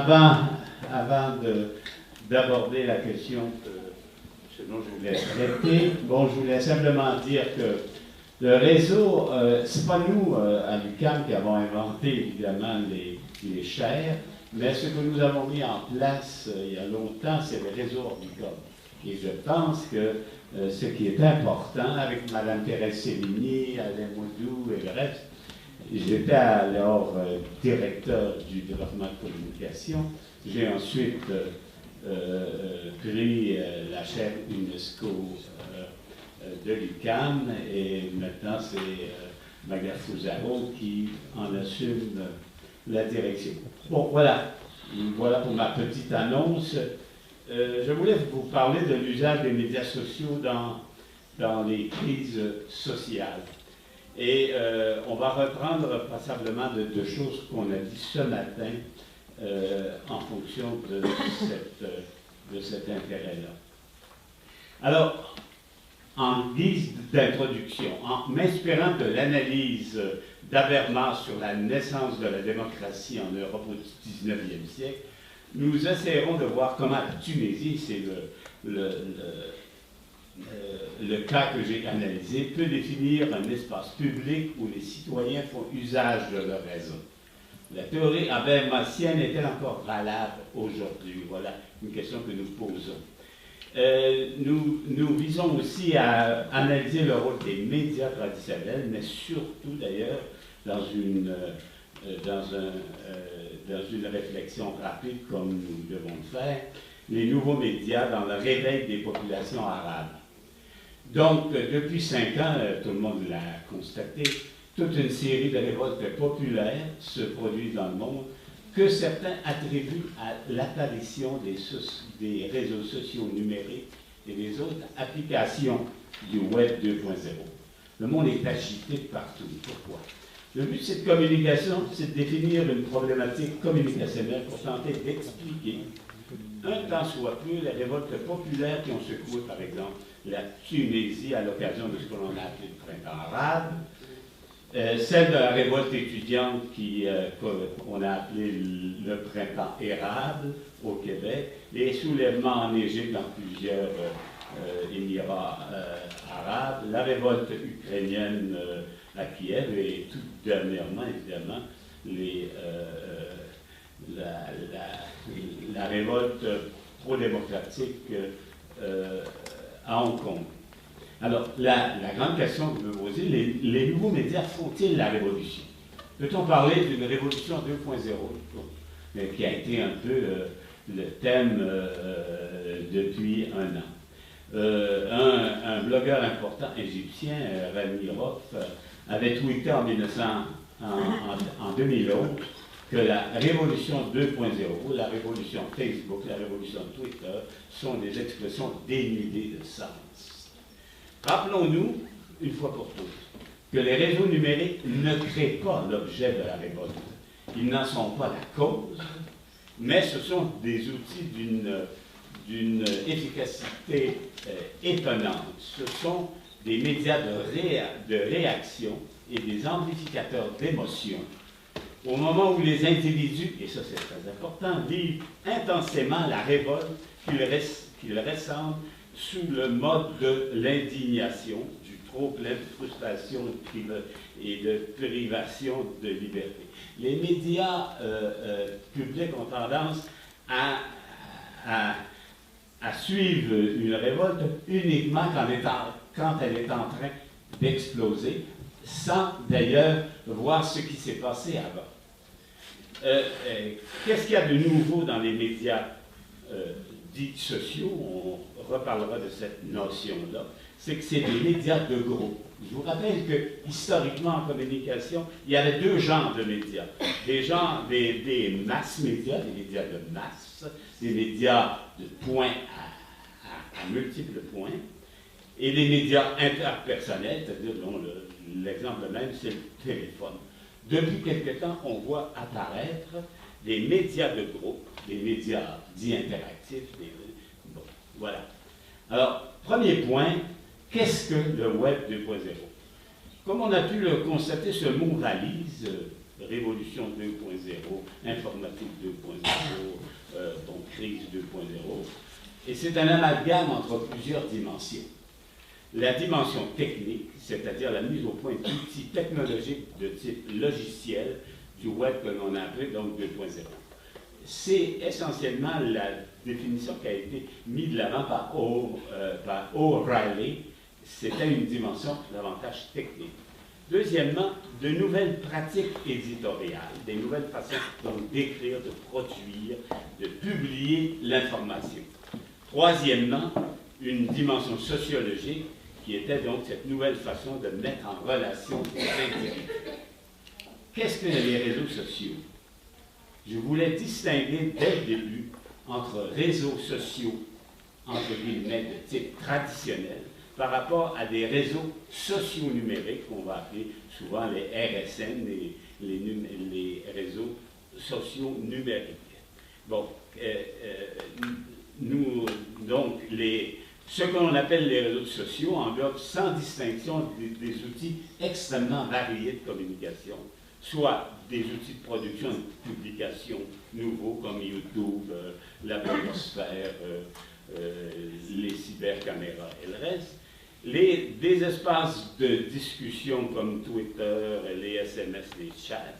avant d'aborder la question ce dont je voulais traiter, bon, je voulais simplement dire que le réseau, c'est pas nous à l'UQAM qui avons inventé évidemment les chaires, mais ce que nous avons mis en place il y a longtemps, c'est le réseau Orbicom. Et je pense que ce qui est important, avec Mme Thérèse Sévigny, Alain Moudou et le reste, j'étais alors directeur du développement de communication. J'ai ensuite pris la chaire UNESCO de l'UQAM et maintenant c'est Maga Fusaro qui en assume la direction. Bon, voilà pour ma petite annonce. Je voulais vous parler de l'usage des médias sociaux dans les crises sociales. Et on va reprendre passablement de choses qu'on a dit ce matin en fonction de cet intérêt-là. Alors, en guise d'introduction, en m'inspirant de l'analyse d'Habermas sur la naissance de la démocratie en Europe au XIXe siècle, nous essaierons de voir comment la Tunisie, c'est le cas que j'ai analysé, peut définir un espace public où les citoyens font usage de leur raison. La théorie habermasienne est-elle encore valable aujourd'hui? Voilà une question que nous posons. Nous visons aussi à analyser le rôle des médias traditionnels, mais surtout d'ailleurs dans une réflexion rapide comme nous devons le faire, les nouveaux médias dans le réveil des populations arabes. Donc, depuis 5 ans, tout le monde l'a constaté, toute une série de révoltes populaires se produisent dans le monde que certains attribuent à l'apparition des réseaux sociaux numériques et des autres applications du Web 2.0. Le monde est agité partout. Pourquoi? Le but de cette communication, c'est de définir une problématique communicationnelle pour tenter d'expliquer, un tant soit peu, les révoltes populaires qui ont secoué, par exemple, la Tunisie à l'occasion de ce que l'on a appelé le printemps arabe, celle de la révolte étudiante qu'on a appelé le printemps érable au Québec, les soulèvements en Égypte dans plusieurs émirats arabes, la révolte ukrainienne à Kiev et tout dernièrement, évidemment, la révolte pro-démocratique à Hong Kong. Alors, la grande question que je me poser, les nouveaux médias font-ils la révolution? Peut-on parler d'une révolution 2.0, qui a été un peu le thème depuis un an? Un blogueur important égyptien, Rami Roff, avait tweeté en 2011 que la révolution 2.0, la révolution Facebook, la révolution Twitter, sont des expressions dénudées de sens. Rappelons-nous, une fois pour toutes, que les réseaux numériques ne créent pas l'objet de la révolte. Ils n'en sont pas la cause, mais ce sont des outils d'une efficacité étonnante. Ce sont des médias de réaction et des amplificateurs d'émotions. Au moment où les individus, et ça c'est très important, vivent intensément la révolte qu'ils ressentent sous le mode de l'indignation, du trop-plein de frustration et de privation de liberté. Les médias publics ont tendance à suivre une révolte uniquement quand elle est en train d'exploser, sans d'ailleurs voir ce qui s'est passé avant. Qu'est-ce qu'il y a de nouveau dans les médias dits sociaux? On reparlera de cette notion-là. C'est que c'est des médias de groupe. Je vous rappelle que, historiquement, en communication, il y avait 2 genres de médias. Des masses médias, des médias de masse, des médias de points à multiples points, et des médias interpersonnels, c'est-à-dire dont l'exemple même, c'est le téléphone. Depuis quelque temps, on voit apparaître des médias de groupe, des médias dits interactifs. Bon, voilà. Alors, premier point, qu'est-ce que le Web 2.0? Comme on a pu le constater, ce mot valise révolution 2.0, informatique 2.0, donc crise 2.0. Et c'est un amalgame entre plusieurs dimensions. La dimension technique, c'est-à-dire la mise au point d'outils technologiques de type logiciel du web que l'on a appelé donc 2.0. C'est essentiellement la définition qui a été mise de l'avant par O'Reilly. C'était une dimension davantage technique. Deuxièmement, de nouvelles pratiques éditoriales, des nouvelles façons d'écrire, de produire, de publier l'information. Troisièmement, une dimension sociologique qui était donc cette nouvelle façon de mettre en relation les individus. Qu'est-ce que les réseaux sociaux? Je voulais distinguer dès le début entre réseaux sociaux, entre guillemets, de type traditionnel, par rapport à des réseaux socio-numériques, qu'on va appeler souvent les RSN, les réseaux socio-numériques. Bon, donc, ce que l'on appelle les réseaux sociaux englobe sans distinction des outils extrêmement variés de communication, soit des outils de production et de publication nouveaux comme YouTube, la blogosphère, les cybercaméras et le reste, des espaces de discussion comme Twitter, les SMS, les chats,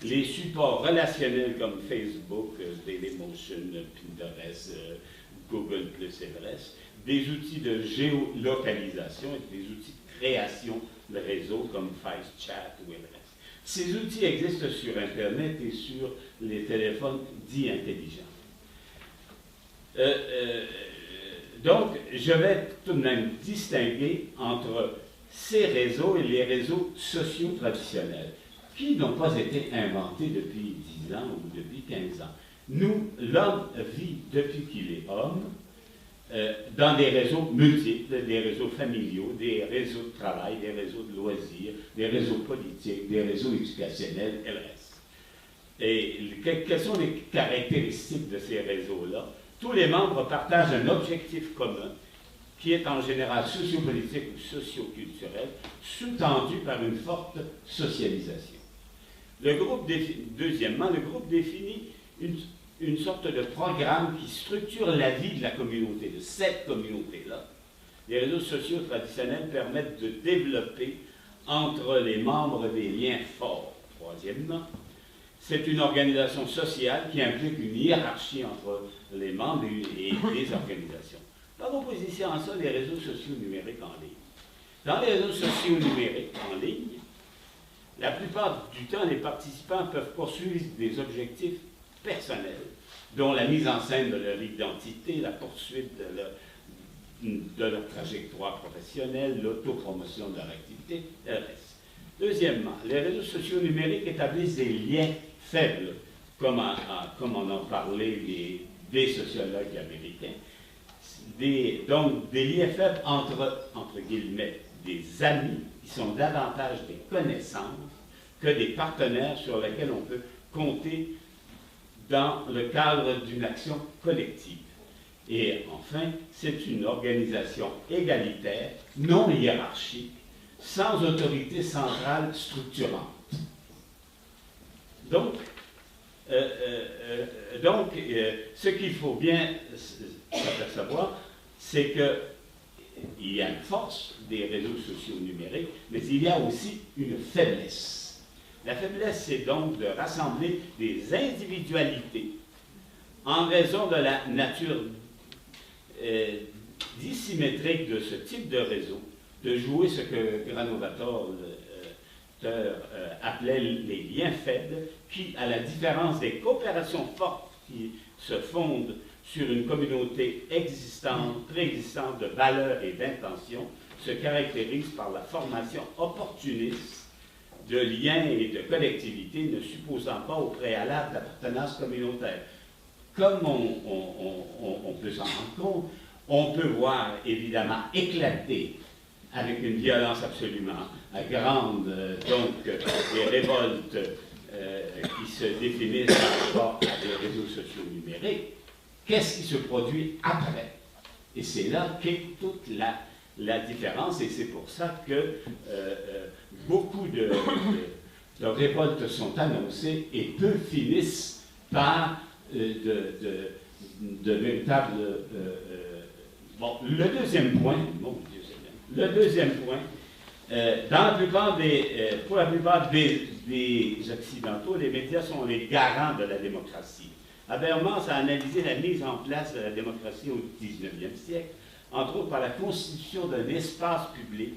les supports relationnels comme Facebook, Dailymotion, Pinterest, Google+, et le reste, des outils de géolocalisation et des outils de création de réseaux comme FaceChat ou le reste. Ces outils existent sur Internet et sur les téléphones dits intelligents. Donc, je vais tout de même distinguer entre ces réseaux et les réseaux sociaux traditionnels, qui n'ont pas été inventés depuis 10 ans ou depuis 15 ans. Nous, l'homme vit depuis qu'il est homme dans des réseaux multiples, des réseaux familiaux, des réseaux de travail, des réseaux de loisirs, des réseaux politiques, des réseaux éducationnels et le reste. Et quelles sont les caractéristiques de ces réseaux-là? Tous les membres partagent un objectif commun qui est en général sociopolitique ou socioculturel, sous-tendu par une forte socialisation. Deuxièmement, le groupe définit une sorte de programme qui structure la vie de la communauté, de cette communauté-là. Les réseaux sociaux traditionnels permettent de développer entre les membres des liens forts. Troisièmement, c'est une organisation sociale qui implique une hiérarchie entre les membres et les organisations. Par opposition à ça, les réseaux sociaux numériques en ligne. Dans les réseaux sociaux numériques en ligne, la plupart du temps, les participants peuvent poursuivre des objectifs personnels, dont la mise en scène de leur identité, la poursuite de leur trajectoire professionnelle, l'autopromotion de leur activité, et le reste. Deuxièmement, les réseaux sociaux numériques établissent des liens faibles, comme en ont parlé des sociologues américains, donc des liens faibles entre guillemets, des amis qui sont davantage des connaissances que des partenaires sur lesquels on peut compter dans le cadre d'une action collective. Et enfin, c'est une organisation égalitaire, non hiérarchique, sans autorité centrale structurante. Donc, ce qu'il faut bien savoir, c'est qu'il y a une force des réseaux sociaux numériques, mais il y a aussi une faiblesse. La faiblesse, c'est donc de rassembler des individualités en raison de la nature dissymétrique de ce type de réseau, de jouer ce que Granovator appelait les liens faibles, qui, à la différence des coopérations fortes qui se fondent sur une communauté préexistante de valeurs et d'intentions, se caractérisent par la formation opportuniste de liens et de collectivités ne supposant pas au préalable d'appartenance communautaire. Comme on peut s'en rendre compte, on peut voir évidemment éclater avec une violence absolument grande, donc des révoltes qui se définissent par rapport à des réseaux sociaux numériques. Qu'est-ce qui se produit après? Et c'est là qu'est toute la différence, et c'est pour ça que beaucoup leurs révoltes sont annoncées et peu finissent par de véritables... bon, le deuxième point, mon Dieu Seigneur, le deuxième point, pour la plupart des Occidentaux, les médias sont les garants de la démocratie. Habermas a analysé la mise en place de la démocratie au XIXe siècle, entre autres par la constitution d'un espace public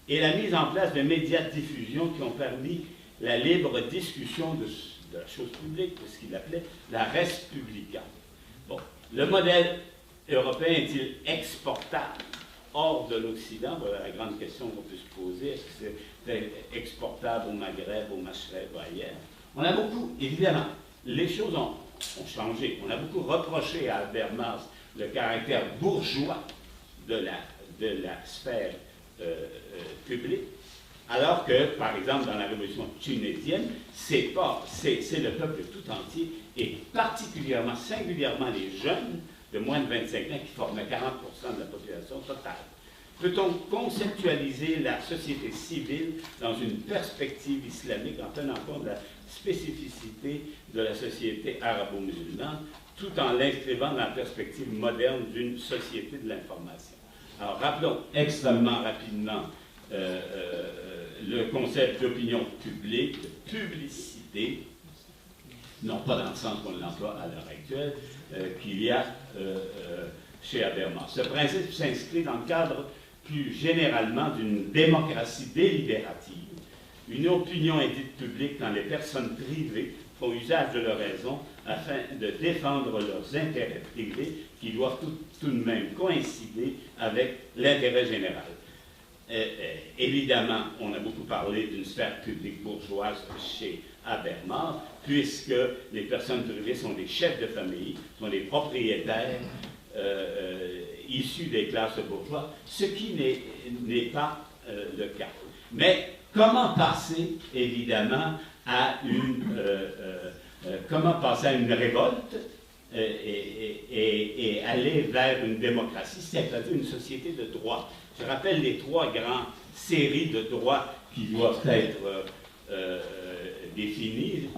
et la mise en place de médias de diffusion qui ont permis la libre discussion de la chose publique, de ce qu'il appelait la res publica. Bon, le modèle européen est-il exportable hors de l'Occident? Voilà la grande question qu'on peut se poser. Est-ce que c'est exportable au Maghreb, au Machrek ou ailleurs? On a beaucoup, évidemment, les choses ont changé. On a beaucoup reproché à Habermas le caractère bourgeois de la sphère publique, alors que, par exemple, dans la révolution tunisienne, c'est le peuple tout entier, et particulièrement, singulièrement les jeunes de moins de 25 ans qui forment 40% de la population totale. Peut-on conceptualiser la société civile dans une perspective islamique en tenant compte de la spécificité de la société arabo-musulmane, tout en l'inscrivant dans la perspective moderne d'une société de l'information? Alors, rappelons extrêmement rapidement le concept d'opinion publique, de publicité, non pas dans le sens qu'on l'emploie à l'heure actuelle, qu'il y a chez Habermas. Ce principe s'inscrit dans le cadre plus généralement d'une démocratie délibérative. Une opinion est dite publique quand les personnes privées font usage de leur raison afin de défendre leurs intérêts privés qui doivent tout de même coïncider avec l'intérêt général. Évidemment, on a beaucoup parlé d'une sphère publique bourgeoise chez Habermas, puisque les personnes privées sont des chefs de famille, sont des propriétaires issus des classes bourgeoises, ce qui n'est pas le cas. Mais comment passer, évidemment, à une révolte et aller vers une démocratie, c'est-à-dire une société de droit? Je rappelle les trois grandes séries de droits qui doivent être définies.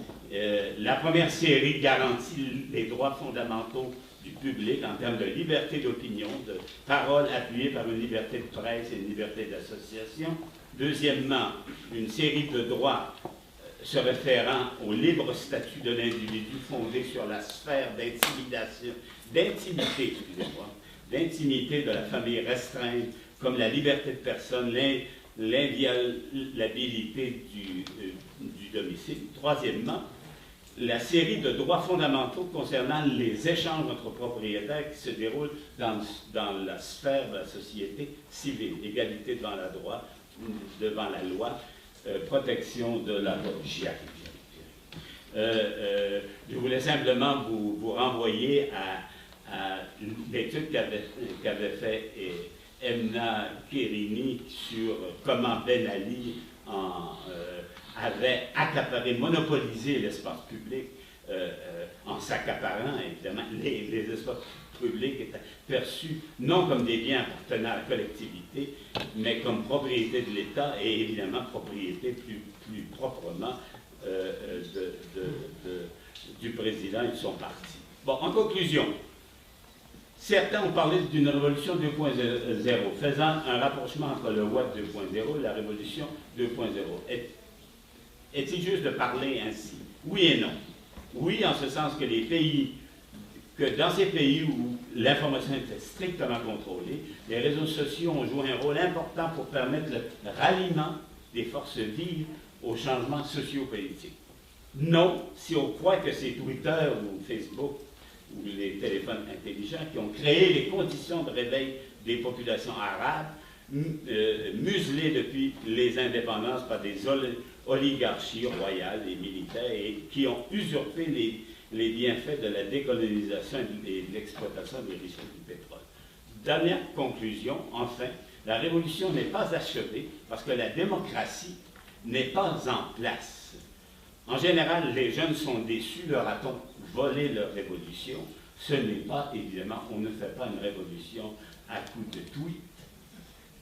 La première série garantit les droits fondamentaux du public en termes de liberté d'opinion, de parole appuyée par une liberté de presse et une liberté d'association. Deuxièmement, une série de droits se référant au libre statut de l'individu fondé sur la sphère d'intimité de la famille restreinte, comme la liberté de personne, l'inviolabilité du domicile. Troisièmement, la série de droits fondamentaux concernant les échanges entre propriétaires qui se déroulent dans la sphère de la société civile. Égalité devant la loi, protection de la j'y arrive. Je voulais simplement vous renvoyer à l'étude qu'avait fait Emna Kerini sur comment Ben Ali avait accaparé, monopolisé l'espace public en s'accaparant, évidemment, les espaces publics étaient perçus non comme des biens appartenant à la collectivité, mais comme propriété de l'État et évidemment propriété plus proprement du président et de son parti. Bon, en conclusion, certains ont parlé d'une révolution 2.0, faisant un rapprochement entre le web 2.0 et la révolution 2.0. Est-il juste de parler ainsi? Oui et non. Oui, en ce sens que dans ces pays où l'information était strictement contrôlée, les réseaux sociaux ont joué un rôle important pour permettre le ralliement des forces vives aux changements sociopolitiques. Non, si on croit que c'est Twitter ou Facebook ou les téléphones intelligents qui ont créé les conditions de réveil des populations arabes, muselées depuis les indépendances par des oligarchies royales et militaires et qui ont usurpé les bienfaits de la décolonisation et de l'exploitation des richesses du pétrole. Dernière conclusion, enfin, la révolution n'est pas achevée parce que la démocratie n'est pas en place. En général, les jeunes sont déçus, leur a-t-on volé leur révolution? Ce n'est pas, évidemment, on ne fait pas une révolution à coups de tweets,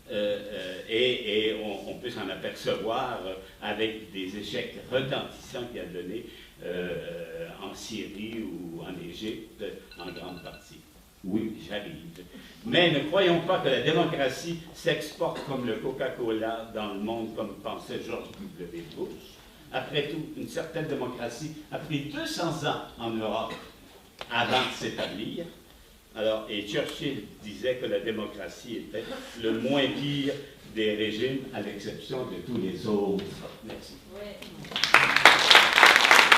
et on peut s'en apercevoir avec des échecs retentissants qu'il a donnés en Syrie ou en Égypte, en grande partie. Oui, j'arrive. Mais ne croyons pas que la démocratie s'exporte comme le Coca-Cola dans le monde, comme pensait George W. Bush. Après tout, une certaine démocratie a pris 200 ans en Europe avant de s'établir. Alors, et Churchill disait que la démocratie était le moins pire des régimes, à l'exception de tous les autres. Merci. Ouais.